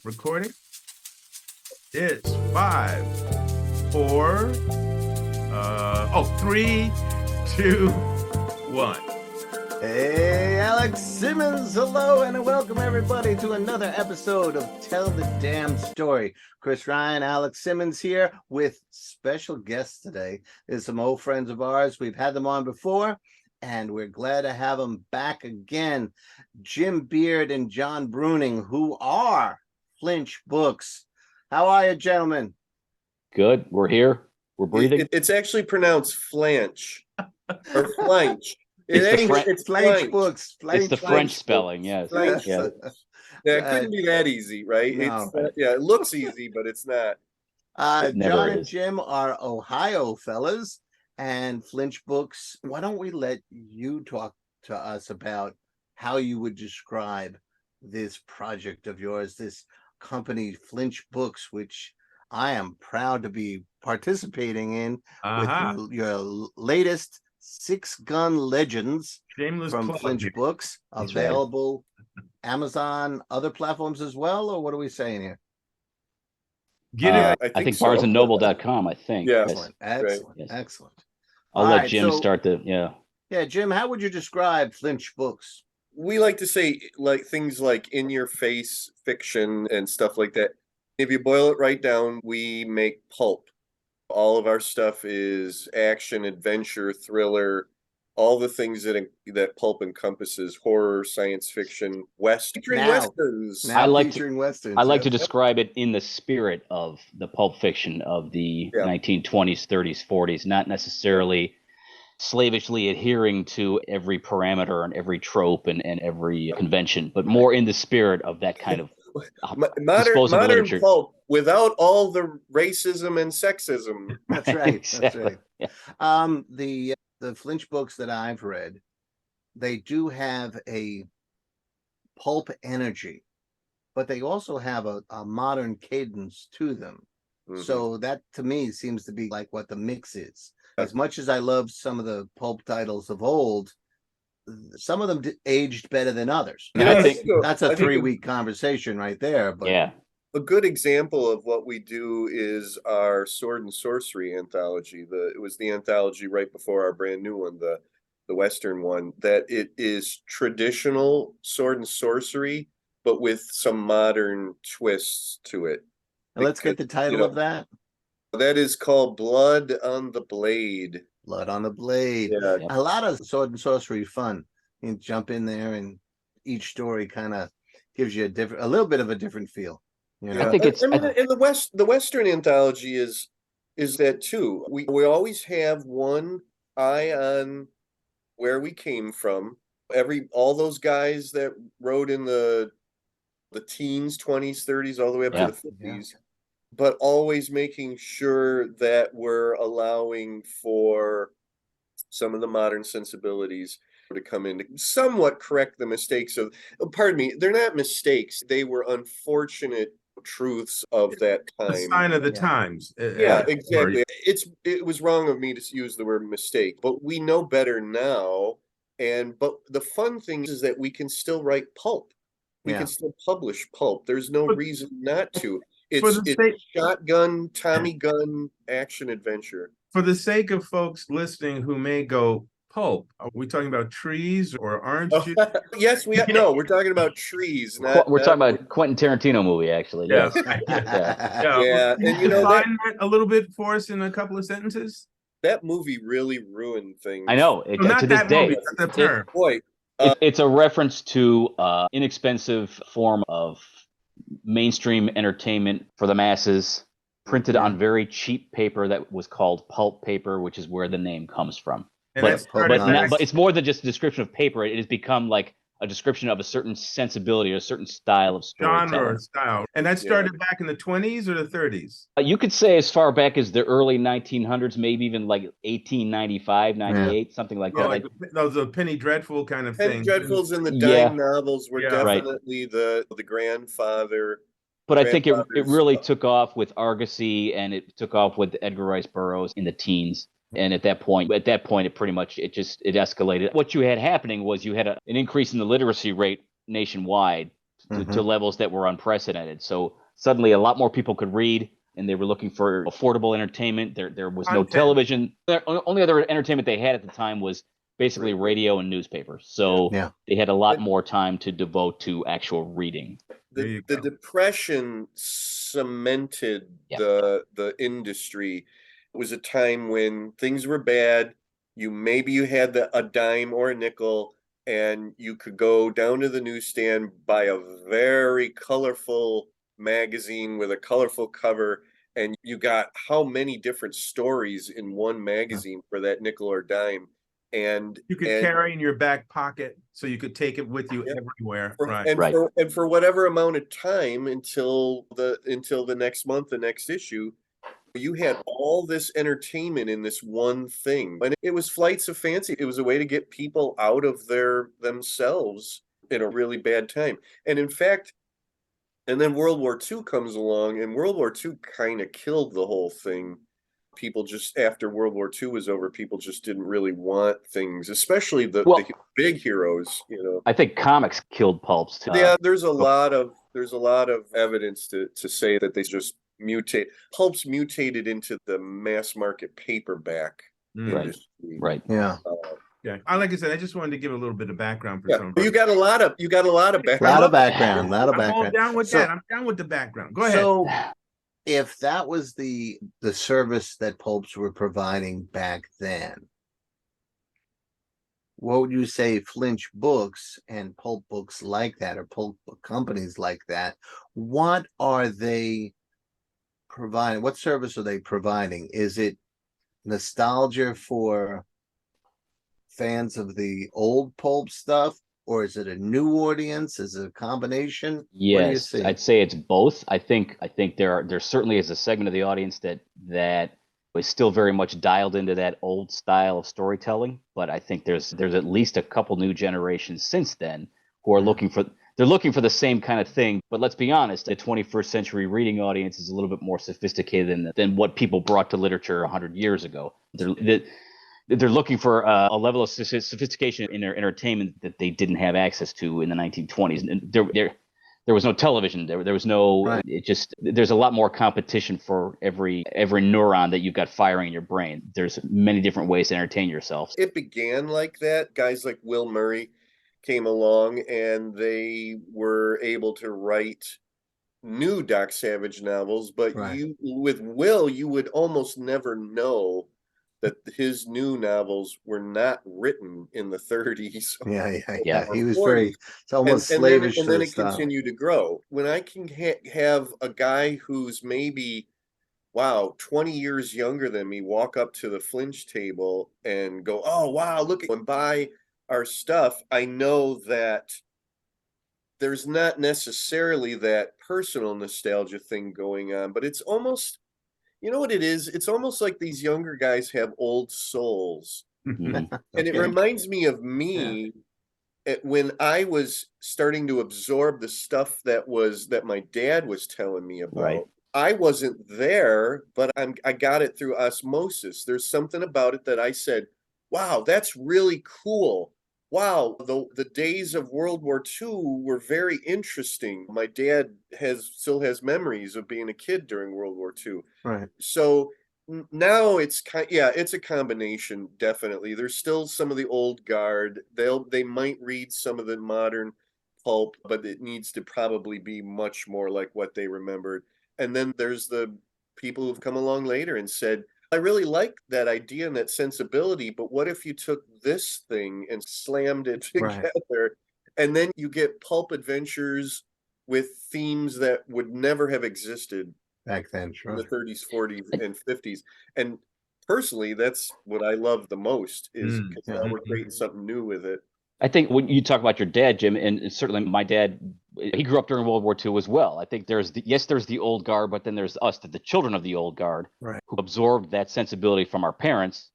recording. It's 5, 4, 3, 2, 1. Hey, Alex Simmons, hello, and welcome everybody to another episode of Tell the Damn Story. Chris Ryan, Alex Simmons here with special guests today. There's some old friends of ours. We've had them on before, and we're glad to have them back again. Jim Beard and John Bruening, who are Flinch Books. How are you, gentlemen? Good. We're here. We're breathing. It's actually pronounced Flinch or Flinch. It's Flinch Books. It's the French spelling, yes. Flinch. Yeah. Yeah, it couldn't be that easy, right? No. It looks easy, but it's not. John and Jim are Ohio fellas, and Flinch Books. Why don't we let you talk to us about how you would describe this project of yours, this company, Flinch Books, which I am proud to be participating in with your latest 6 Gun Legends. Shameless from plug. Flinch Books, That's available Amazon, other platforms as well, or what are we saying here? Get it. I think so. BarnesandNoble.com, I think. Yeah. Excellent. I'll All let right, Jim so- start the, Yeah, Jim, how would you describe Flinch Books? We like to say like things like in your face fiction and stuff like that. If you boil it right down, we make pulp. All of our stuff is action, adventure, thriller, all the things that pulp encompasses: horror, science fiction, westerns. Now I like featuring westerns. I like to yes. describe it in the spirit of the pulp fiction of the Yeah. 1920s, 30s, 40s, not necessarily slavishly adhering to every parameter and every trope and every convention, but more in the spirit of that kind of disposable Modern literature. pulp without all the racism and sexism. That's right. Exactly. That's right. The Flinch Books that I've read, they do have a pulp energy, but they also have a modern cadence to them. Mhm. So that to me seems to be like what the mix is. As much as I love some of the pulp titles of old, some of them aged better than others. You know, I That's, think- that's I a think 3-week conversation right there. But Yeah. A good example of what we do is our Sword and Sorcery anthology. It was the anthology right before our brand new one, the Western one, that it is traditional sword and sorcery, but with some modern twists to it. let's get the title of that. That is called Blood on the Blade. Blood on the Blade. Yeah. A lot of sword and sorcery fun. You can jump in there, and each story kind of gives you a little bit of a different feel. You know? I think it's- I mean, in the Western anthology is that too. We always have one eye on where we came from. All those guys that wrote in the teens, 20s, 30s, all the way up Yeah. to the 50s, but always making sure that we're allowing for some of the modern sensibilities to come in to somewhat correct the mistakes of, pardon me, they're not mistakes. They were unfortunate truths of that A time. sign of the Yeah. times. Yeah, exactly. It was wrong of me to use the word mistake, but we know better now. But the fun thing is that we can still write pulp. We Yeah. can still publish pulp. There's no But- reason not to. For It's the sake- shotgun, Tommy gun, action adventure. For the sake of folks listening who may go, pulp, are we talking about trees or orange juice? Yes, we're talking about trees. We're talking about Quentin Tarantino movie, actually. Yeah. Yes. Yeah. Yeah, Can and you know define that a little bit for us in a couple of sentences? that movie really ruined things. I know. Well, not To this that day, movie, but the term. Boy, it's a reference to inexpensive form of mainstream entertainment for the masses, printed on very cheap paper that was called pulp paper, which is where the name comes from. And But- that started But it's more than just a description of paper. It has become like a description of a certain sensibility or a certain style of genre storytelling. or style. And that started back in the 20s or the 30s? You could say as far back as the early 1900s, maybe even like 1895, 98, something like Oh, that. like those are Penny Dreadful kind of Penny things. Dreadfuls and the Yeah. dime novels were Yeah. Right. definitely the grandfather. But I think it grandfather's really stuff. took off with Argosy, and it took off with Edgar Rice Burroughs in the teens. And at that point, it pretty much it escalated. What you had happening was you had an increase in the literacy rate nationwide to levels that were unprecedented. So suddenly a lot more people could read, and they were looking for affordable entertainment. There was no television. The only other entertainment they had at the time was basically radio and newspapers. So they had a lot more time to devote to actual reading. The Depression cemented the industry. It was a time when things were bad. You had a dime or a nickel, and you could go down to the newsstand, buy a very colorful magazine with a colorful cover, and you got how many different stories in one magazine for that nickel or dime. And you could carry in your back pocket, so you could take it with you everywhere. For whatever amount of time until the next month, the next issue, you had all this entertainment in this one thing. And it was flights of fancy. It was a way to get people out of themselves in a really bad time. And in fact, and then World War II comes along, and World War II kind of killed the whole thing. People just, after World War II was over, people just didn't really want things, especially the big heroes, I think comics killed pulps too. Yeah, there's a lot of evidence to say that they just pulps mutated into the mass market paperback industry. Right. Yeah. Yeah. Like I said, I just wanted to give a little bit of background for some. You got a lot of background. I'm all down with that. I'm down with the background. Go ahead. So if that was the service that pulps were providing back then, what would you say Flinch books and pulp books like that, or pulp companies like that, what are they providing? What service are they providing? Is it nostalgia for fans of the old pulp stuff, or is it a new audience? Is it a combination? Yes, I'd say it's both. I think there certainly is a segment of the audience that is still very much dialed into that old style of storytelling, but I think there's at least a couple new generations since then who are looking for the same kind of thing. But let's be honest, the 21st century reading audience is a little bit more sophisticated than what people brought to literature 100 years ago. They're looking for a level of sophistication in their entertainment that they didn't have access to in the 1920s. And there was no television. There was no. Right. There's a lot more competition for every neuron that you've got firing in your brain. There's many different ways to entertain yourself. It began like that. Guys like Will Murray came along, and they were able to write new Doc Savage novels. But with Will, you would almost never know that his new novels were not written in the 30s. Yeah. He was it's almost slavish. And then it continued to grow. When I can have a guy who's maybe, 20 years younger than me walk up to the Flinch table and go, oh, wow, look at, and buy our stuff, I know that there's not necessarily that personal nostalgia thing going on, but it's almost, you know what it is? It's almost like these younger guys have old souls. And it reminds me of me when I was starting to absorb the stuff that my dad was telling me about. Right. I wasn't there, but I got it through osmosis. There's something about it that I said, wow, that's really cool. Wow, the days of World War II were very interesting. My dad still has memories of being a kid during World War II. Right. So now it's it's a combination, definitely. There's still some of the old guard. They might read some of the modern pulp, but it needs to probably be much more like what they remembered. And then there's the people who've come along later and said, I really like that idea and that sensibility, but what if you took this thing and slammed it together? Right. And then you get pulp adventures with themes that would never have existed back then, in the 30s, 40s, and 50s. And personally, that's what I love the most, is because now we're creating something new with it. I think when you talk about your dad, Jim, and certainly my dad, he grew up during World War II as well. I think there's the old guard, but then there's us, the children of the old guard, who absorbed that sensibility from our parents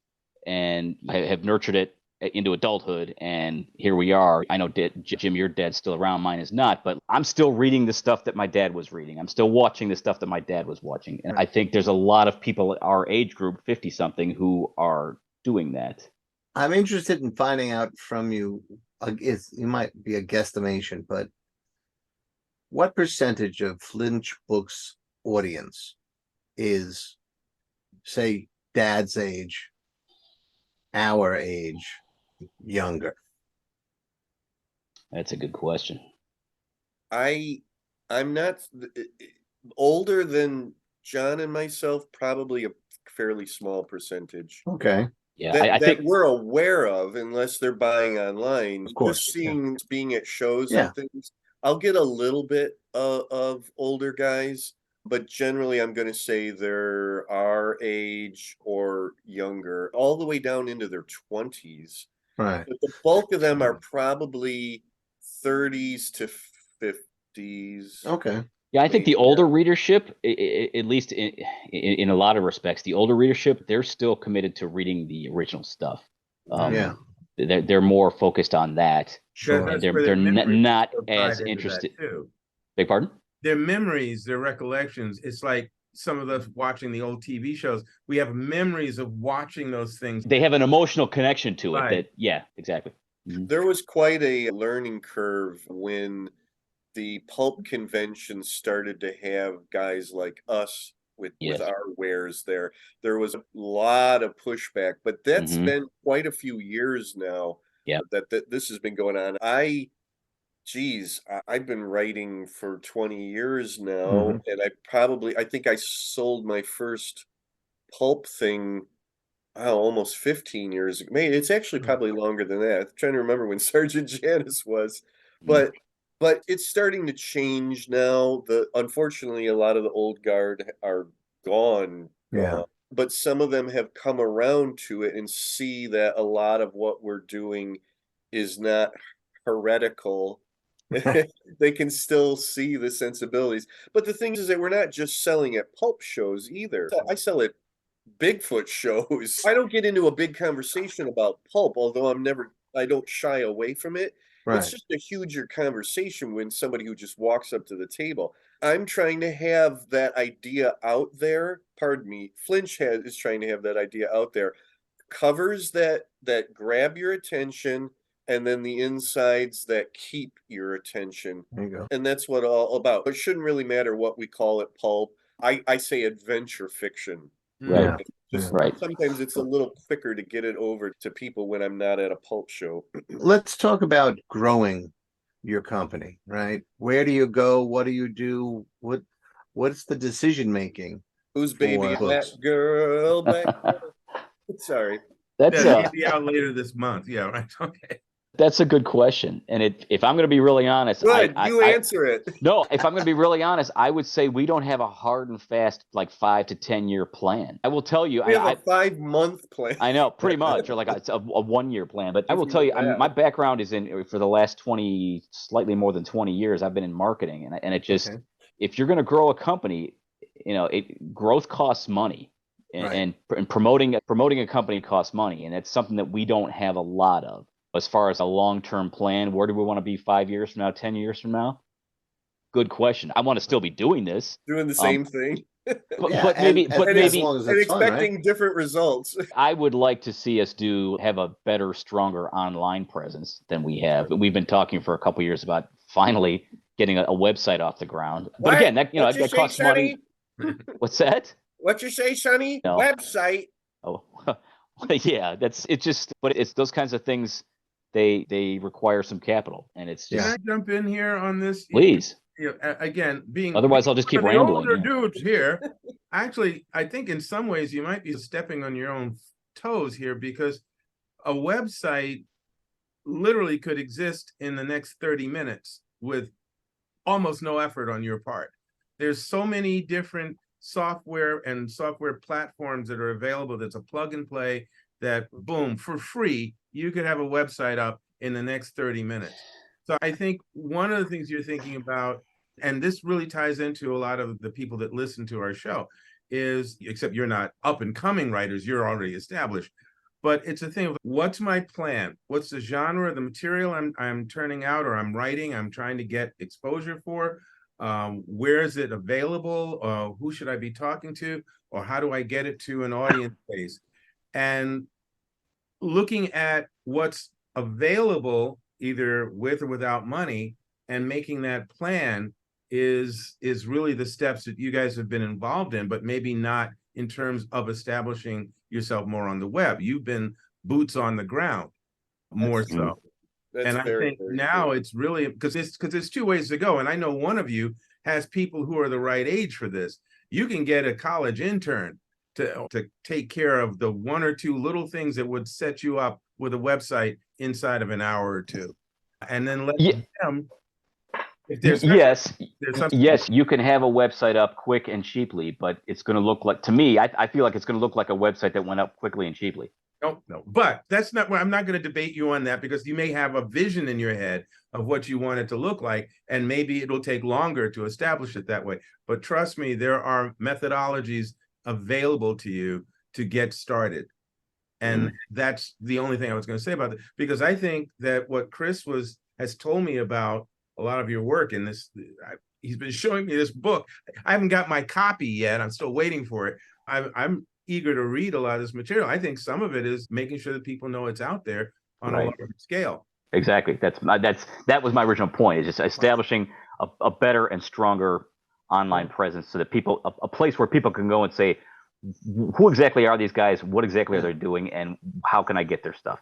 and have nurtured it into adulthood. And here we are. I know, Jim, your dad's still around. Mine is not, but I'm still reading the stuff that my dad was reading. I'm still watching the stuff that my dad was watching. And I think there's a lot of people our age group, 50-something, who are doing that. I'm interested in finding out from you, it might be a guesstimation, but what percentage of Flinch Books audience is, say, dad's age, our age, younger? That's a good question. I'm not older than John and myself, probably a fairly small percentage. Okay. Yeah, That, I that think we're aware of, unless they're buying online. Of course, Just seeing being at shows Yeah. and things, I'll get a little bit of older guys, but generally I'm going to say they're our age or younger, all the way down into their 20s. Right. But the bulk of them are probably 30s to 50s. Okay. yeah, I think the Maybe, older readership, at least in a lot of respects, the older readership, they're still committed to reading the original stuff. Yeah. They're more focused on that, Sure. and That's where they're their memories not are tied as into that, interested. too. Beg pardon? Their memories, their recollections. It's like some of us watching the old TV shows. We have memories of watching those things. They have an emotional connection to it. Right. That yeah, exactly. Mhm. there was quite a learning curve when the pulp convention started to have guys like us with Yes. our wares there. There was a lot of pushback, but that's Mhm. been quite a few years now. Yeah. That this has been going on. I've been writing for 20 years now, Mhm. and I think I sold my first pulp thing, almost 15 years ago. Maybe it's actually probably longer than that. I'm trying to remember when Sergeant JANUS was, Mhm. but it's starting to change now. Unfortunately, a lot of the old guard are gone, Yeah. but some of them have come around to it and see that a lot of what we're doing is not heretical. They can still see the sensibilities. But the thing is that we're not just selling at pulp shows either. I sell at Bigfoot shows. I don't get into a big conversation about pulp, although I don't shy away from it. It's Right. just a huger conversation when somebody who just walks up to the table. I'm trying to have that idea out there. Pardon me. Is trying to have that idea out there. Covers that grab your attention, and then the insides that keep your attention. There you go. And that's what all about. It shouldn't really matter what we call it pulp. I say adventure fiction. Right. Yeah. Just Right. sometimes it's a little quicker to get it over to people when I'm not at a pulp show. Let's talk about growing your company, right? Where do you go? What do you do? What's the decision making? Whose baby For that books. girl back there? Sorry. That's Yeah, it'll be out later this month. Yeah, right. Okay. that's a good question. And if I'm going to be really honest, Good, you I answer it. no, if I'm going to be really honest, I would say we don't have a hard and fast like 5 to 10 year plan. I will tell you, We have a 5-month plan. I know pretty much, or like it's a 1 year plan. But I will tell you, my background is for the last slightly more than 20 years, I've been in marketing, and it just if you're going to grow a company, growth costs money, and promoting a company costs money, and it's something that we don't have a lot of. As far as a long-term plan, where do we want to be 5 years from now, 10 years from now? Good question. I want to still be doing this, doing the same thing, but maybe as long as and it's fun, expecting right? different results. I would like to see us have a better, stronger online presence than we have. We've been talking for a couple years about finally getting a website off the ground. But again, that costs money. What's that? What you say, Sonny? No. Website. Oh, yeah. But it's those kinds of things. They require some capital, and it's Can just I jump in here on this? please. Again, Otherwise, I'll just keep one of the rambling. older Yeah. dudes here. Actually, I think in some ways you might be stepping on your own toes here, because a website literally could exist in the next 30 minutes with almost no effort on your part. There's so many different software and software platforms that are available. That's a plug and play that, boom, for free, you could have a website up in the next 30 minutes. So I think one of the things you're thinking about, and this really ties into a lot of the people that listen to our show, is, except you're not up and coming writers, you're already established. But it's a thing of, what's my plan? What's the genre, the material I'm turning out, or I'm writing, I'm trying to get exposure for? Where is it available? Who should I be talking to? Or how do I get it to an audience base? And looking at what's available, either with or without money, and making that plan is really the steps that you guys have been involved in, but maybe not in terms of establishing yourself more on the web. You've been boots on the ground more That's so. That's And I very, think very now true. it's really because there's two ways to go. And I know one of you has people who are the right age for this. You can get a college intern to take care of the one or two little things that would set you up with a website inside of an hour or two. And then let Yeah. them, if there's Yes, there's something, yes, you can have a website up quick and cheaply, but it's going to look like, to me, I feel like it's going to look like a website that went up quickly and cheaply. no, but that's not what I'm not going to debate you on that, because you may have a vision in your head of what you want it to look like, and maybe it'll take longer to establish it that way. But trust me, there are methodologies available to you to get started. And that's the only thing I was going to say about it, because I think that what Chris has told me about a lot of your work in this, he's been showing me this book. I haven't got my copy yet. I'm still waiting for it. I'm eager to read a lot of this material. I think some of it is making sure that people know it's out there on a larger scale. Exactly. That was my original point, is just establishing a better and stronger online presence, so that people, a place where people can go and say, who exactly are these guys? What exactly are they doing? And how can I get their stuff?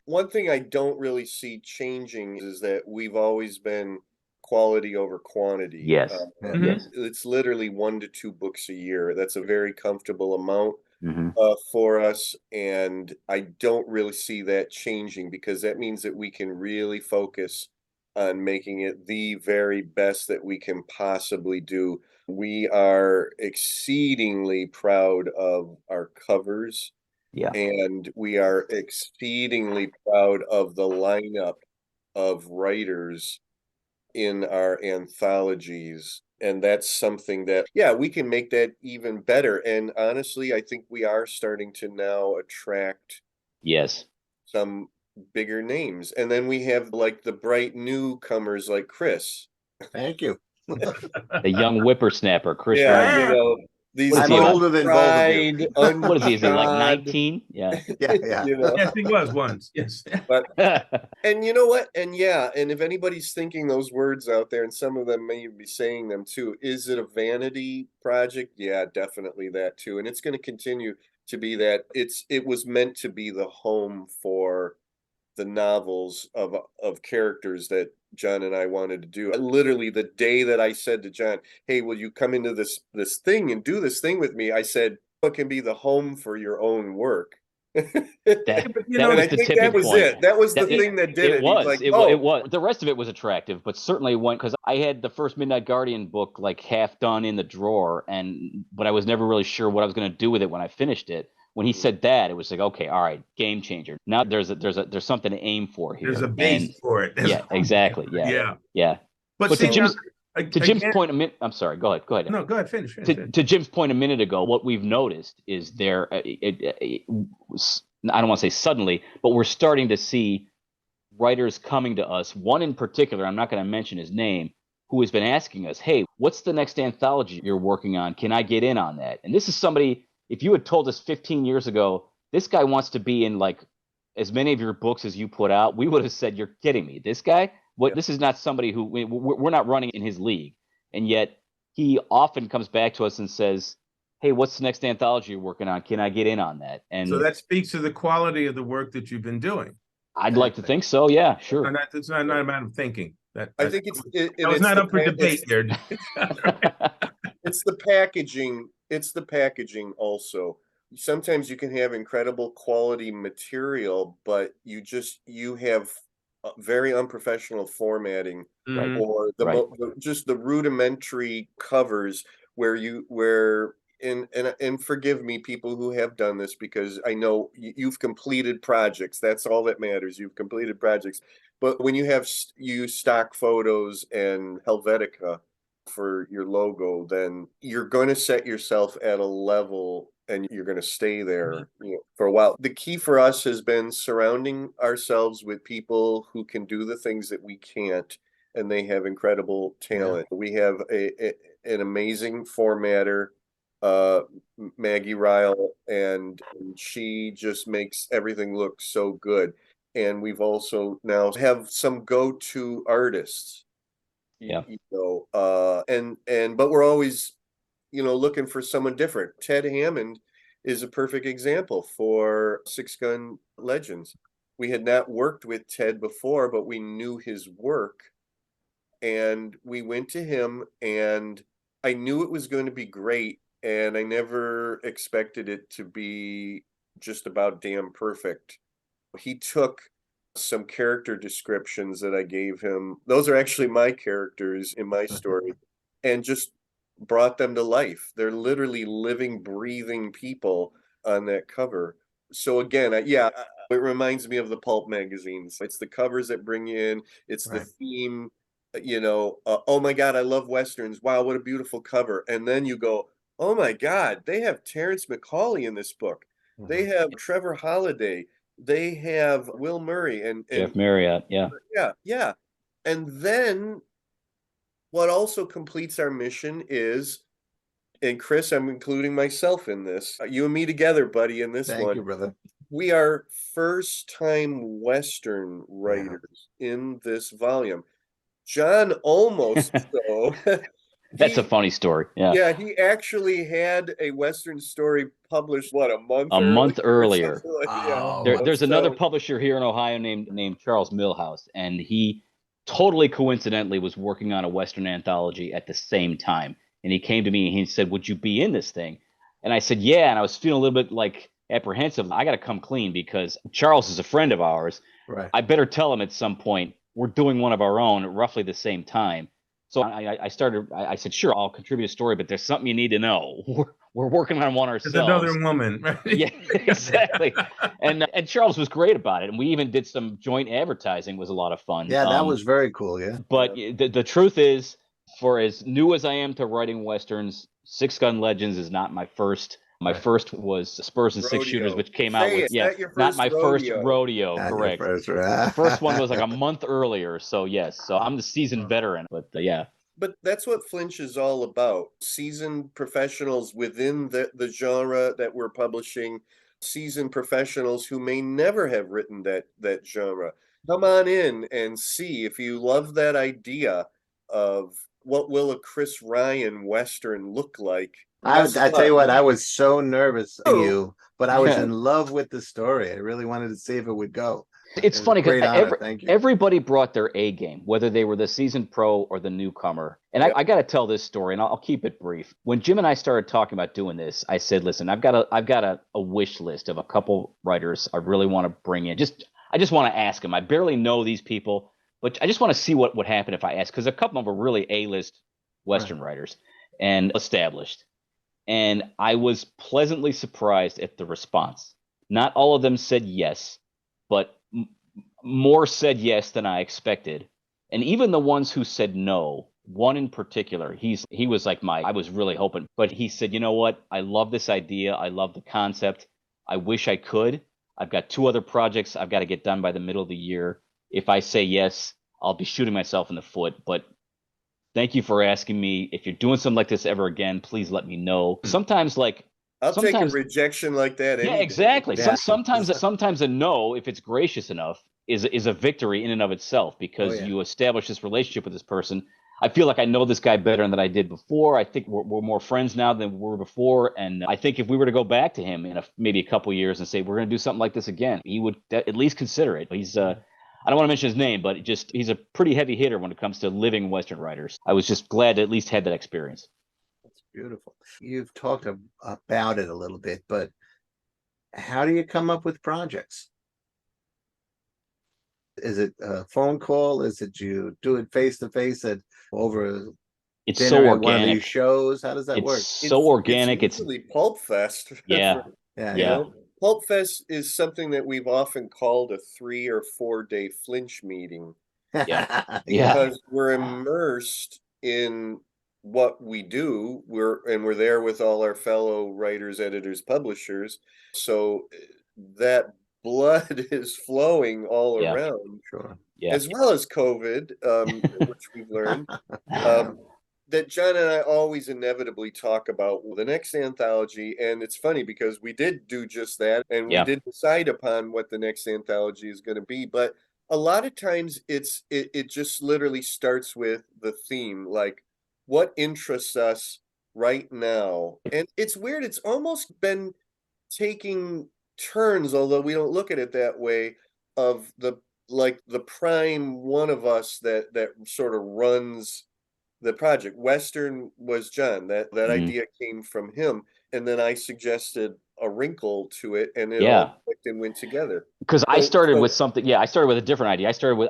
One thing I don't really see changing is that we've always been quality over quantity. Yes. Yes. It's literally 1 to 2 books a year. That's a very comfortable amount Mm-hmm. for us. And I don't really see that changing, because that means that we can really focus on making it the very best that we can possibly do. We are exceedingly proud of our covers. Yeah. And we are exceedingly proud of the lineup of writers in our anthologies. And that's something that, yeah, we can make that even better. And honestly, I think we are starting to now attract Yes. some bigger names. And then we have like the bright newcomers like Chris. Thank you. The young whippersnapper, Chris Yeah, Ryan. you know, these What is I'm he, about- older than both of you. What is he? Is he like unshod, 19? Yeah. Yeah. you know, Yes, he was once. Yes. but and you know what? And yeah, and if anybody's thinking those words out there, and some of them may be saying them too, is it a vanity project? Yeah, definitely that too. And it's going to continue to be that. It was meant to be the home for the novels of characters that John and I wanted to do. Literally the day that I said to John, "Hey, will you come into this thing and do this thing with me?" I said, "It can be the home for your own work." That And was I the think tipping that was point. it. That was the thing that did it. It was. He's like, It "Oh, was. The rest of it was attractive, but certainly one, because I had the first Midnight Guardian book like half done in the drawer, but I was never really sure what I was going to do with it when I finished it. When he said that, it was like, okay, all right, game changer. Now there's something to aim for here. There's a base for it. Yeah, exactly. Yeah. Yeah. But to see, Jim's again, point a minute. I'm sorry. Go ahead. no, go ahead. Finish. To Jim's point a minute ago, what we've noticed is I don't want to say suddenly, but we're starting to see writers coming to us. One in particular, I'm not going to mention his name, who has been asking us, "Hey, what's the next anthology you're working on? Can I get in on that?" And this is somebody, if you had told us 15 years ago, this guy wants to be in like as many of your books as you put out, we would have said, "You're kidding me." This guy, this is not somebody who we're not running in his league. And yet he often comes back to us and says, "Hey, what's the next anthology you're working on? Can I get in on that?" And so that speaks to the quality of the work that you've been doing. I'd like to think so. Yeah, sure. And it's not a matter of thinking. I think it's not up for debate here. It's the packaging. It's the packaging also. Sometimes you can have incredible quality material, but you have very unprofessional formatting, Mhm. or just the rudimentary covers where and forgive me, people who have done this, because I know you've completed projects. That's all that matters. You've completed projects. But when you use stock photos and Helvetica for your logo, then you're going to set yourself at a level, and you're going to stay there, for a while. The key for us has been surrounding ourselves with people who can do the things that we can't, and they have incredible talent. We have an amazing formatter, Maggie Ryle, and she just makes everything look so good. And we've also now have some go-to artists Yeah. But we're always, looking for someone different. Ted Hammond is a perfect example for Six Gun Legends. We had not worked with Ted before, but we knew his work, and we went to him, and I knew it was going to be great, and I never expected it to be just about damn perfect. He took some character descriptions that I gave him. Those are actually my characters in my story, and just brought them to life. They're literally living, breathing people on that cover. So again, it reminds me of the Pulp magazines. It's the covers that bring you in. It's the theme, oh my God, I love Westerns. Wow, what a beautiful cover. And then you go, oh my God, they have Terrence McCauley in this book. They have Trevor Holiday. They have Will Murray and Jeff Marriott. Yeah. Yeah. And then what also completes our mission is, and Chris, I'm including myself in this, you and me together, buddy, in this one. Thank you, brother. We are first-time Western writers in this volume. John almost so. That's a funny story. Yeah. Yeah, he actually had a Western story published, what, a month earlier. There's another So- publisher here in Ohio named Charles Millhouse, and he totally coincidentally was working on a Western anthology at the same time. And he came to me and he said, "Would you be in this thing?" And I said, "Yeah." And I was feeling a little bit like apprehensive. I got to come clean because Charles is a friend of ours. Right. I better tell him at some point we're doing one of our own at roughly the same time. So I said, "Sure, I'll contribute a story, but there's something you need to know. We're working on one ourselves." It's another woman, right? Yeah, exactly. And Charles was great about it, and we even did some joint advertising. Was a lot of fun. Yeah, that was very cool. Yeah. But the truth is, for as new as I am to writing Westerns, Six Gun Legends is not my first. My first was Spurs and Six Shooters, which came out with not my first rodeo. Not your Correct. first, The first one was like a month earlier. So yes, so I'm the seasoned veteran. But yeah. But that's what Flinch is all about. Seasoned professionals within the genre that we're publishing, seasoned professionals who may never have written that genre. Come on in and see if you love that idea of what will a Chris Ryan Western look like. I tell you what, I was so nervous for you, but I was in love with the story. I really wanted to see if it would go. It's funny because Thank you. everybody brought their A game, whether they were the seasoned pro or the newcomer. And I got to tell this story, and I'll keep it brief. When Jim and I started talking about doing this, I said, "Listen, I've got a wish list of a couple writers I really want to bring in. I just want to ask them. I barely know these people, but I just want to see what would happen if I ask, because a couple of them are really A-list Western writers and established." And I was pleasantly surprised at the response. Not all of them said yes, but more said yes than I expected. And even the ones who said no, one in particular, he was like I was really hoping, but he said, "You know what? I love this idea. I love the concept. I wish I could. I've got 2 other projects I've got to get done by the middle of the year. If I say yes, I'll be shooting myself in the foot. But thank you for asking me. If you're doing something like this ever again, please let me know." Sometimes I'll take a rejection like that. Yeah, exactly. Yeah. Sometimes a no, if it's gracious enough, is a victory in and of itself, because you establish this relationship with this person. I feel like I know this guy better than I did before. I think we're more friends now than we were before. And I think if we were to go back to him in maybe a couple years and say, we're going to do something like this again, he would at least consider it. He's I don't want to mention his name, but he's a pretty heavy hitter when it comes to living Western writers. I was just glad to at least have that experience. That's beautiful. You've talked about it a little bit, but how do you come up with projects? Is it a phone call? Is it you do it face to face over It's dinner so at one of organic. these shows? How does that work? It's so organic. It's usually Pulp Fest. Yeah. Yeah. Pulp Fest is something that we've often called a 3 or 4 day Flinch meeting, Yeah. because we're immersed in what we do. We're there with all our fellow writers, editors, publishers. So that blood is flowing all around, Sure. Yeah. as well as COVID, which we've learned. That John and I always inevitably talk about the next anthology. And it's funny because we did do just that, and we did decide upon what the next anthology is going to be. But a lot of times it just literally starts with the theme, like what interests us right now. And it's weird, it's almost been taking turns, although we don't look at it that way, of the prime one of us that sort of runs the project. Western was John. That Mhm. idea came from him, and then I suggested a wrinkle to it, and it Yeah. all clicked and went together. Because I So- started so- with something. Yeah, I started with a different idea.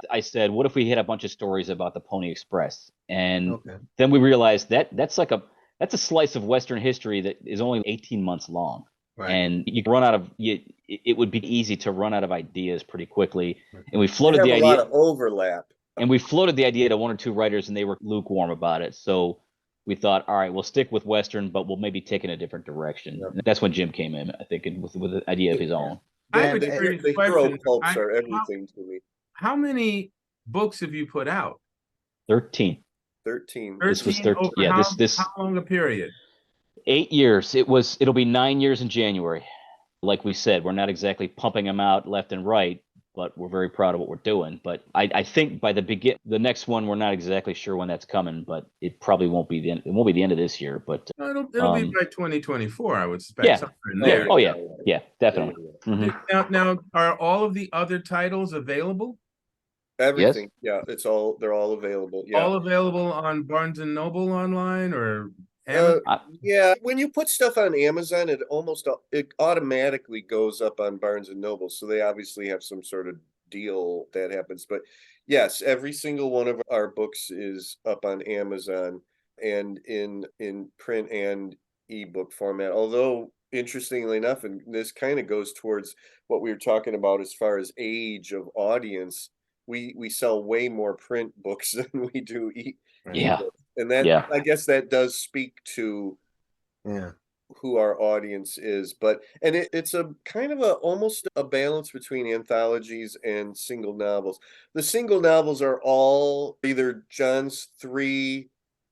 I said, what if we had a bunch of stories about the Pony Express? And Okay. then we realized that's a slice of Western history that is only 18 months long. Right. And you run out of it would be easy to run out of ideas pretty quickly. And we we floated have the a idea lot of overlap. and we floated the idea to one or two writers and they were lukewarm about it. So we thought, all right, we'll stick with Western, but we'll maybe take in a different direction. Yep. And that's when Jim came in, I think, and with an idea of his own. I have Dan, a curious The hero question. pulps are everything to me. How many books have you put out? 13. 13. This was 13 13. over Yeah, how, this how long a period? 8 years. It'll be 9 years in January. Like we said, we're not exactly pumping them out left and right, but we're very proud of what we're doing. But I think by the next one, we're not exactly sure when that's coming, but it probably won't be the end. It won't be the end of this year, but No, it'll be by 2024, I would suspect. yeah. Somewhere in yeah. there. Oh yeah, definitely. Mhm. Now, are all of the other titles available? Everything. Yeah, they're all available. Yeah. All available on Barnes and Noble online or Uh, Amazon? yeah, when you put stuff on Amazon, it automatically goes up on Barnes and Noble. So they obviously have some sort of deal that happens. But yes, every single one of our books is up on Amazon and in print and ebook format. Although interestingly enough, and this kind of goes towards what we were talking about as far as age of audience, we sell way more print books than we do Yeah. ebooks. And that, Yeah. I guess that does speak to Yeah. who our audience is. But it's a kind of almost a balance between anthologies and single novels. The single novels are all either John's 3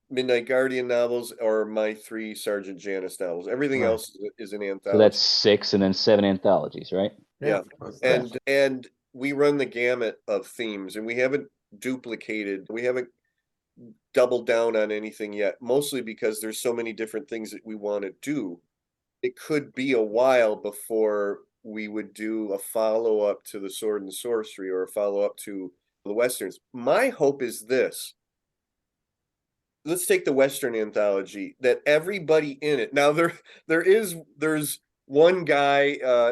Midnight Guardian novels or my 3 Sergeant Janus novels. Everything Right. else is an anthology. So that's 6 and then 7 anthologies, right? Yeah. That's nice. And we run the gamut of themes, and we haven't doubled down on anything yet, mostly because there's so many different things that we want to do. It could be a while before we would do a follow-up to the Sword and Sorcery or a follow-up to the Westerns. My hope is this. Let's take the Western anthology, that everybody in it. Now there's one guy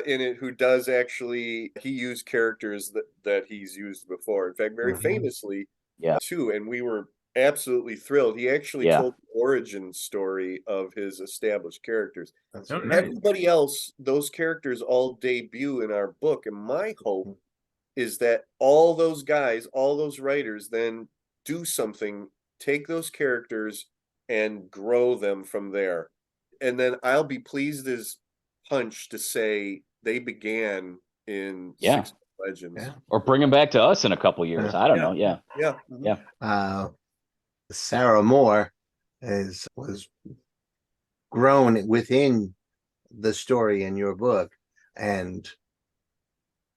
in it who does actually, he used characters that he's used before. In fact, very Mhm. famously, Yeah. too, and we were absolutely thrilled. He actually Yeah. told the origin story of his established characters. That's Oh, right. nice. Everybody else, those characters all debut in our book, and my hope is that all those guys, all those writers then do something, take those characters and grow them from there. And then I'll be pleased as punch to say they began in Yeah. Six Legends. Yeah. Or bring them back to us in a couple years. Yeah. I don't Yeah. know. Yeah. Yeah. Yeah. Sarah Moore was grown within the story in your book, and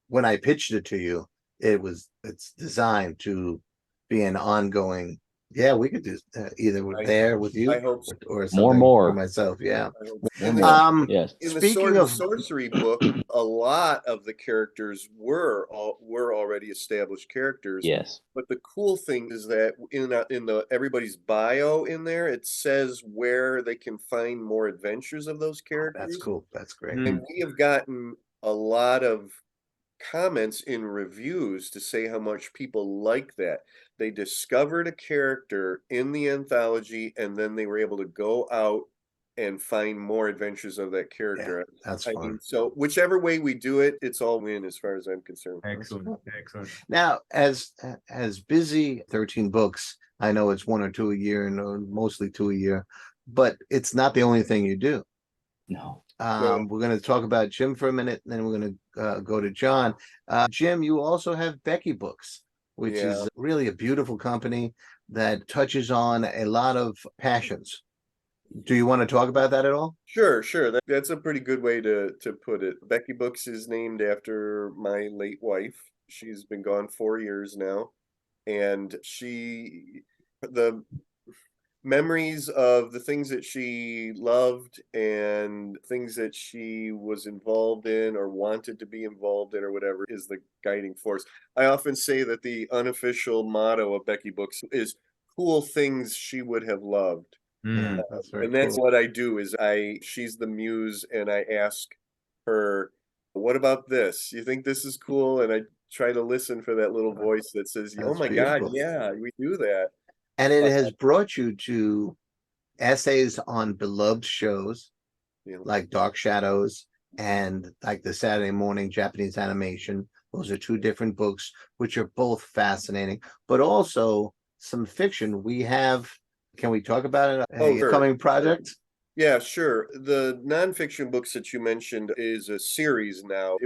when I pitched it to you, it's designed to be an ongoing. Yeah, we could do either with you I hope so. or something More. for myself. Yeah. And More. Yes. in the Speaking Sword of and Sorcery book, a lot of the characters were already established characters. Yes. But the cool thing is that in the everybody's bio in there, it says where they can find more adventures of those characters. that's cool. That's great. Mm. And we have gotten a lot of comments in reviews to say how much people like that. They discovered a character in the anthology, and then they were able to go out and find more adventures of that character. That's I fun. mean, so whichever way we do it, it's all win as far as I'm concerned. Excellent. Excellent. Now, as busy 13 books, I know it's 1 or 2 a year, and mostly 2 a year, but it's not the only thing you do. No. We're going to talk about Jim for a minute, and then we're going to go to John. Jim, you also have Becky Books, which is really a beautiful company that touches on a lot of passions. Do you want to talk about that at all? Sure. That's a pretty good way to put it. Becky Books is named after my late wife. She's been gone 4 years now. And the memories of the things that she loved and things that she was involved in or wanted to be involved in or whatever is the guiding force. I often say that the unofficial motto of Becky Books is cool things she would have loved. Yeah, that's very And that's cool. what I do is she's the muse and I ask her, what about this? You think this is cool? And I try to listen for that little voice that says, oh That's my God, beautiful. yeah, we do that. And it has brought you to essays on beloved shows You know, like Dark Shadows and like the Saturday Morning Japanese Animation. Those are two different books, which are both fascinating, but also some fiction. Can we talk about it? Oh, A sure. coming project? Yeah, sure. The nonfiction books that you mentioned is a series now.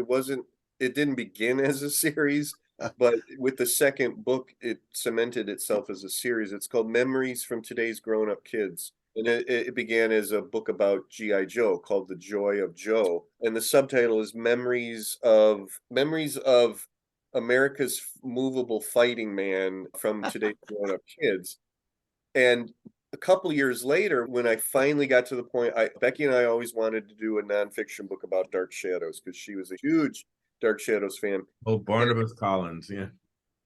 It didn't begin as a series, but with the second book, it cemented itself as a series. It's called Memories from Today's Grown-Up Kids. And it began as a book about G.I. Joe called The Joy of Joe. And the subtitle is Memories of America's Movable Fighting Man from Today's Grown-Up Kids. And a couple years later, when I finally got to the point, Becky and I always wanted to do a nonfiction book about Dark Shadows because she was a huge Dark Shadows fan. Oh, Barnabas Collins, yeah.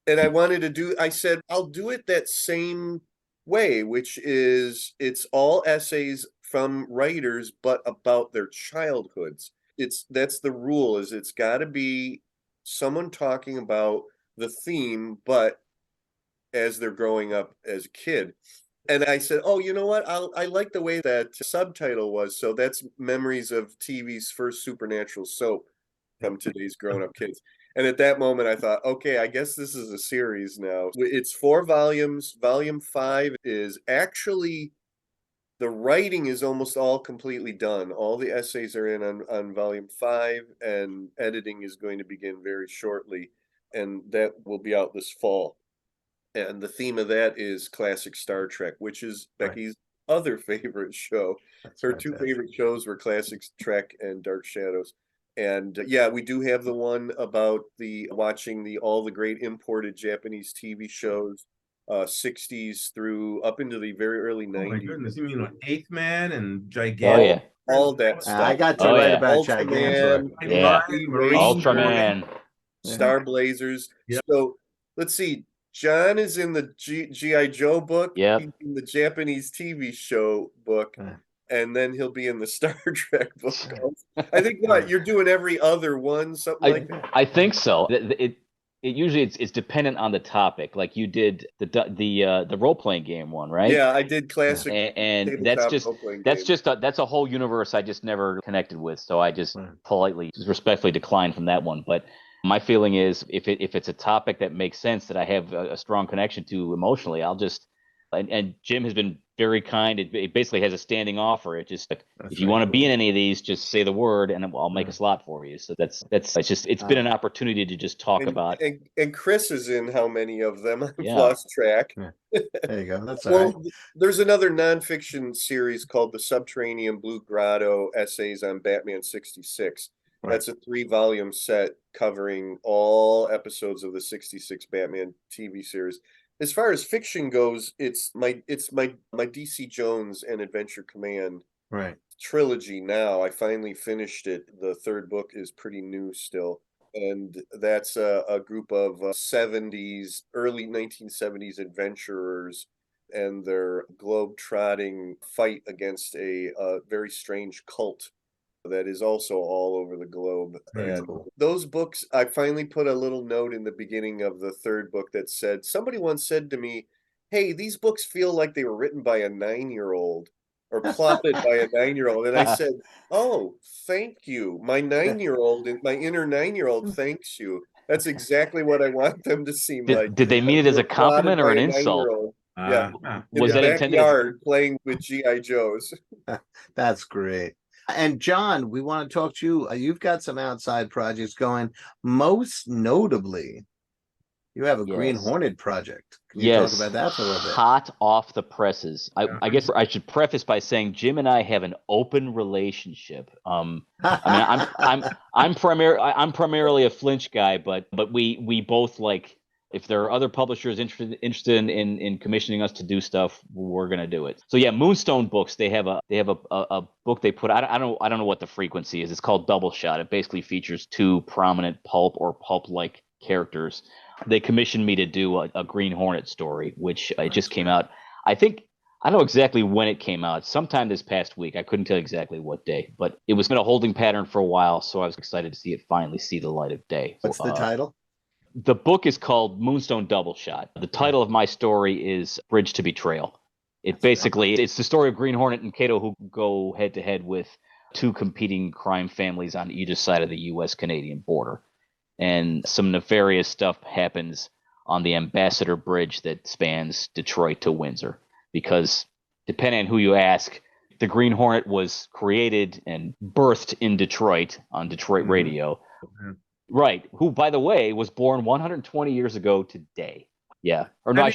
And I said, I'll do it that same way, which is it's all essays from writers, but about their childhoods. That's the rule, is it's got to be someone talking about the theme, but as they're growing up as a kid. And I said, oh, you know what? I like the way that subtitle was. So that's Memories of TV's first supernatural soap from Today's Grown-Up Kids. And at that moment, I thought, okay, I guess this is a series now. It's 4 volumes. Volume 5 is actually, the writing is almost all completely done. All the essays are in on volume 5, and editing is going to begin very shortly. And that will be out this fall. And the theme of that is classic Star Trek, which is Becky's other favorite show. Her two favorite shows were Classic Trek and Dark Shadows. And yeah, we do have the one about watching all the great imported Japanese TV shows, 60s through up into the very early 90s. Oh my goodness, you mean like Eighth Man and Gigantic? Oh yeah, all that stuff. I got to write about Ultraman, Gigantic. Yeah. Marine Ultraman. Star Blazers. Yep. So let's see. John is in the G.I. Joe book. Yep. He's in the Japanese TV show book. And then he'll be in the Star Trek book. I think you're doing every other one, something like that. I think so. It usually it's dependent on the topic. Like you did the role playing game one, right? Yeah, I did classic. And that's a whole universe I just never connected with. So I just politely, respectfully declined from that one. But my feeling is if it's a topic that makes sense, that I have a strong connection to emotionally, I'll just. And Jim has been very kind. It basically has a standing offer. It just if you want to be in any of these, just say the word, and I'll make a slot for you. So it's been an opportunity to just talk about. And Chris is in how many of them? I've lost track. There you go. That's all right. There's another nonfiction series called The Subterranean Blue Grotto Essays on Batman 66. That's a 3-volume set covering all episodes of the 66 Batman TV series. As far as fiction goes, it's my DC Jones and Adventure Command trilogy now. I finally finished it. The 3rd book is pretty new still. And that's a group of early 1970s adventurers and their globe-trotting fight against a very strange cult that is also all over the globe. And those books, I finally put a little note in the beginning of the 3rd book that said, somebody once said to me, hey, these books feel like they were written by a 9-year-old or plotted by a 9-year-old. And I said, oh, thank you. My 9-year-old, my inner 9-year-old thanks you. That's exactly what I want them to seem like. Did they mean it as a compliment or an insult? Yeah. Was that intended? Playing with G.I. Joes. That's great. And John, we want to talk to you. You've got some outside projects going, most notably You have a Green Yes. Hornet project. Can you talk about that for a little bit? Hot off the presses. Yeah. I guess I should preface by saying Jim and I have an open relationship. I mean, I'm primarily a Flinch guy, but we both like, if there are other publishers interested in commissioning us to do stuff, we're gonna do it. So yeah, Moonstone Books, they have a book they put. I don't know what the frequency is. It's called Double Shot. It basically features two prominent pulp or pulp-like characters. They commissioned me to do a Green Hornet story, which it just came out. I think I don't know exactly when it came out. Sometime this past week. I couldn't tell you exactly what day, but it was in a holding pattern for a while, so I was excited to see it finally see the light of day. What's the title? The book is called Moonstone Double Shot. The title of my story is Bridge to Betrayal. It's the story of Green Hornet and Kato, who go head to head with two competing crime families on either side of the U.S.-Canadian border. And some nefarious stuff happens on the Ambassador Bridge that spans Detroit to Windsor. Because depending on who you ask, the Green Hornet was created and birthed in Detroit on Detroit radio. Mm-hmm. Right. Who, by the way, was born 120 years ago today. Yeah. Or no,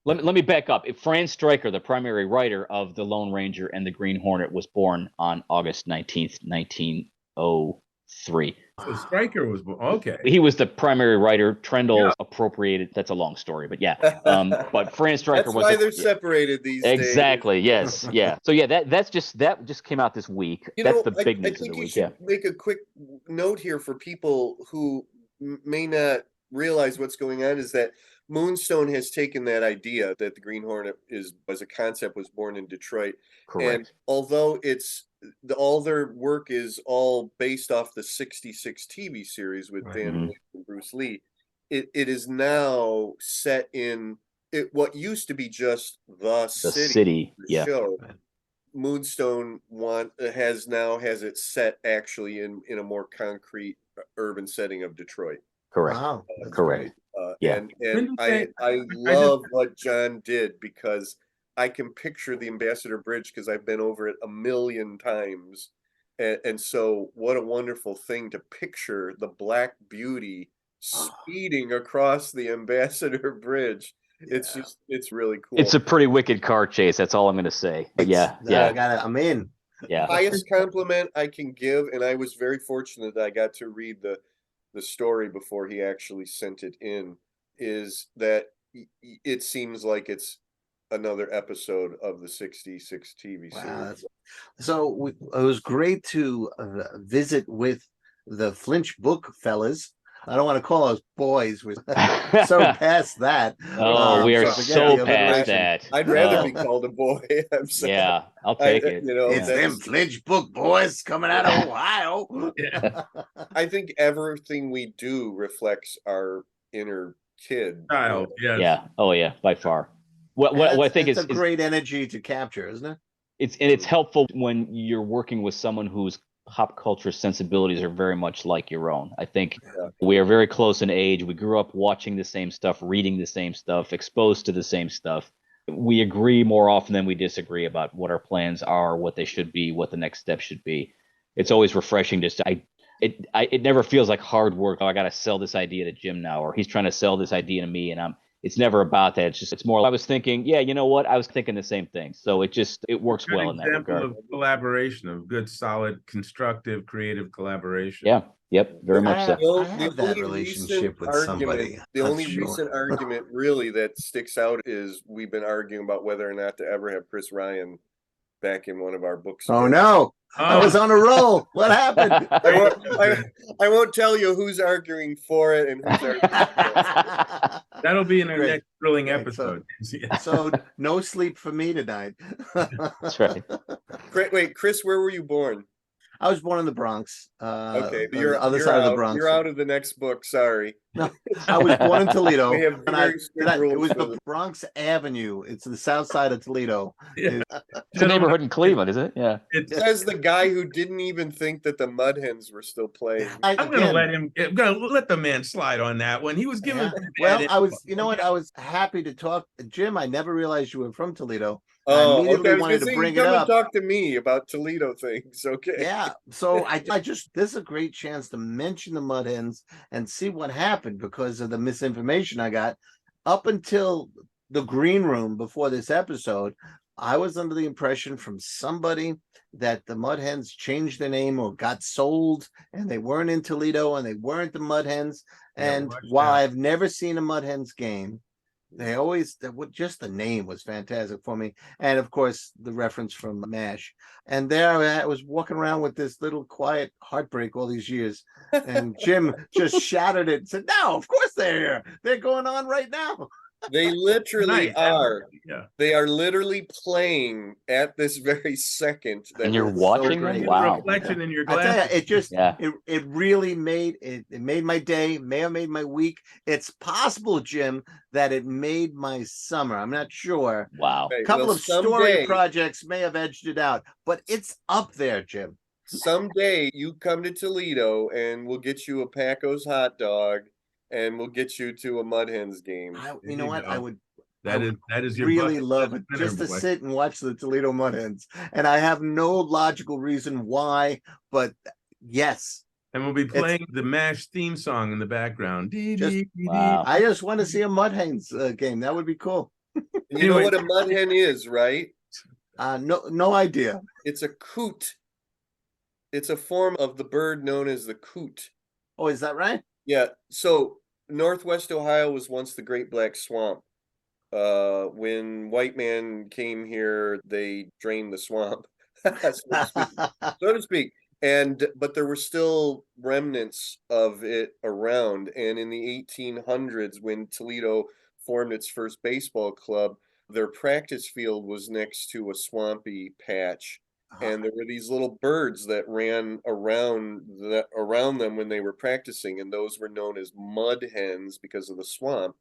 let me back up. Fran Stryker, the primary writer of The Lone Ranger and the Green Hornet, was born on August 19th, 1903. So Stryker was born. Okay. He was the primary writer. Trendle appropriated. That's a long story, but yeah. But Fran Stryker That's was. why they're separated these days. Exactly. Yes. Yeah. So yeah, that just came out this week. That's the big news of the week. Yeah. Make a quick note here for people who may not realize what's going on, is that Moonstone has taken that idea that the Green Hornet as a concept was born in Detroit. Correct. And although all their work is all based off the 66 TV series with Dan Williams and Bruce Lee, it is now set in what used to be just the city show. Moonstone has it set actually in a more concrete urban setting of Detroit. Correct. Wow, correct. And I love what John did, because I can picture the Ambassador Bridge because I've been over it a million times. And so what a wonderful thing to picture the Black Beauty speeding across the Ambassador Bridge. It's really cool. It's a pretty wicked car chase. That's all I'm going to say. But I'm in. Yeah. Highest compliment I can give. And I was very fortunate that I got to read the story before he actually sent it in, is that it seems like it's another episode of the 66 TV series. Wow, so it was great to visit with the Flinch book fellas. I don't want to call us boys. We're so past that. Oh, we are so past that. I'd rather be called a boy. I'm sorry. Yeah, I'll take it. It's them Flinch book boys coming out of Ohio. Yeah. I think everything we do reflects our inner kid. Child, yes. Yeah. Oh, yeah. By far. What I think it's a great energy to capture, isn't it? It's helpful when you're working with someone whose pop culture sensibilities are very much like your own. I think we are very close in age. We grew up watching the same stuff, reading the same stuff, exposed to the same stuff. We agree more often than we disagree about what our plans are, what they should be, what the next step should be. It's always refreshing. It never feels like hard work. Oh, I got to sell this idea to Jim now, or he's trying to sell this idea to me, and it's never about that. It's more. I was thinking, you know what? I was thinking the same thing. So it works well in that regard. Of collaboration, of good, solid, constructive, creative collaboration. Yeah. Yep. Very much so. I have that relationship with somebody. The only recent argument really that sticks out is we've been arguing about whether or not to ever have Chris Ryan back in one of our books. Oh no! I was on a roll. What happened? I won't tell you who's arguing for it and who's arguing against it. That'll be in our next thrilling episode. So no sleep for me tonight. That's right. Wait, Chris, where were you born? I was born in the Bronx. Okay, but you're on the other side of the Bronx. You're out of the next book. Sorry. No, I was born in Toledo. We have it was the Bronx Avenue. It's the south side of Toledo. Yeah. It's a neighborhood in Cleveland, isn't it? Yeah. It says the guy who didn't even think that the Mudhens were still playing. I'm gonna let the man slide on that one. He was giving. Well, I was. You know what? I was happy to talk, Jim. I never realized you were from Toledo. Oh, immediately okay. I was wanted gonna to say, you bring it come and up. talk to me about Toledo things. Okay. Yeah, so I just this is a great chance to mention the Mudhens and see what happened because of the misinformation I got. Up until the green room before this episode, I was under the impression from somebody that the Mudhens changed their name or got sold and they weren't in Toledo and they weren't the Mudhens. Yeah, And watch while out. I've never seen a Mudhens game, they always just the name was fantastic for me, and of course the reference from MASH. And there I was walking around with this little quiet heartbreak all these years, and Jim just shattered it and said, "No, of course they're here. They're going on right now." They literally Tonight, are. Yeah. They are literally playing at this very second. And you're was so watching them? great. Wow. Reflection in your I tell you, glasses. it just Yeah. it really made it made my day, may have made my week. It's possible, Jim, that it made my summer. I'm not sure. Wow. Right, A couple well, of story projects may have edged it out, but it's up there, Jim. someday you come to Toledo and we'll get you a Paco's hot dog and we'll get you to a Mudhens game. You There know you what? I go. would That is your really bucket love list it winner, just to boy. sit and watch the Toledo Mudhens. And I have no logical reason why, but yes, And we'll be playing the MASH theme song in the background. Wow. I just want to see a Mudhens game. That would be cool. And you know Anyway. what a mudhen is, right? No idea. It's a coot. It's a form of the bird known as the coot. Oh, is that right? Yeah. So Northwest Ohio was once the Great Black Swamp. When white man came here, they drained the swamp, so to speak. But there were still remnants of it around. And in the 1800s, when Toledo formed its first baseball club, their practice field was next to a swampy patch. And there were these little birds that ran around them when they were practicing, and those were known as mud hens because of the swamp.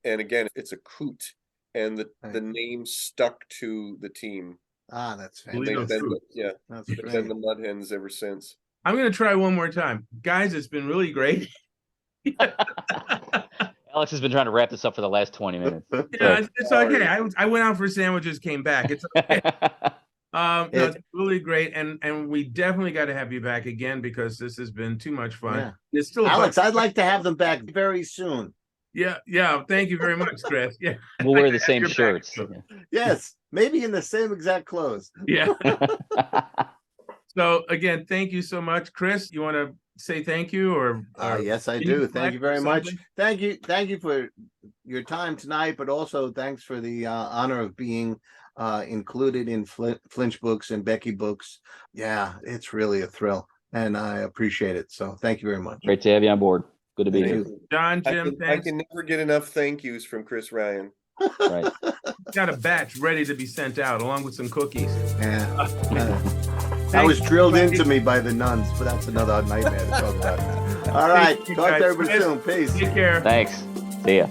And again, it's a coot, and the name stuck to the team. That's And Toledo fantastic. Coot. That's They've great. been the mud hens ever since. I'm going to try one more time. Guys, it's been really great. Alex has been trying to wrap this up for the last 20 minutes. Yeah, it's okay. I went out for sandwiches, came back. It's okay. No, it's really great, and we definitely got to have you back again because this has been too much fun. Yeah. It's still Alex, I'd like to have them back very soon. Yeah. Thank you very much, Chris. Yeah, We'll wear the Have same your back. shirts. Yes, maybe in the same exact clothes. Yeah. So again, thank you so much, Chris. You want to say thank you, or Yes, I can do. you Thank you reflect very or much. something? Thank you for your time tonight, but also thanks for the honor of being included in Flinch Books and Becky Books. Yeah, it's really a thrill, and I appreciate it. So thank you very much. Great to have you on board. Good to be Thank here. you. John, Jim, I thanks. can never get enough thank yous from Chris Ryan. Right. Got a batch ready to be sent out along with some cookies. Yeah. That Thanks, was drilled everybody. into me by the nuns, but that's another nightmare to talk about. All right, Thank you, talk to guys. everybody Chris, soon. Peace. Take care. Thanks. See ya.